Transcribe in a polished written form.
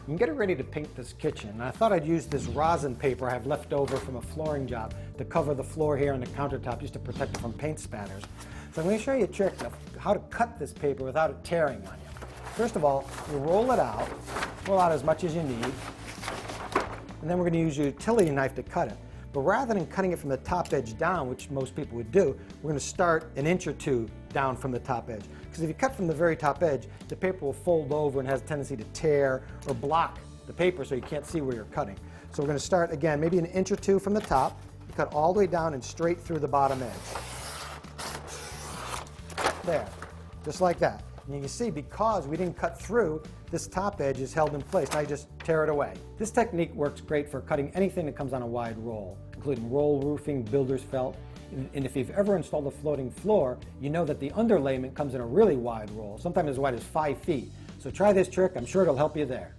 I'm getting ready to paint this kitchen, and I thought I'd use this rosin paper I have left over from a flooring job to cover the floor here and the countertop just to protect it from paint spatters. So I'm going to show you a trick of how to cut this paper without it tearing on you. First of all, you roll it out, as much as you need, and then we're going to use a utility knife to cut it. But rather than cutting it from the top edge down, which most people would do, we're going to start an inch or two down from the top edge. Because if you cut from the very top edge, the paper will fold over and has a tendency to tear or block the paper so you can't see where you're cutting. So we're going to start again, maybe an inch or two from the top, cut all the way down and straight through the bottom edge. There, just like that. And you can see because we didn't cut through, this top edge is held in place. Now you just tear it away. This technique works great for cutting anything that comes on a wide roll, including roll roofing, builder's felt. And if you've ever installed a floating floor, you know that the underlayment comes in a really wide roll, sometimes as wide as 5 feet. So try this trick, I'm sure it'll help you there.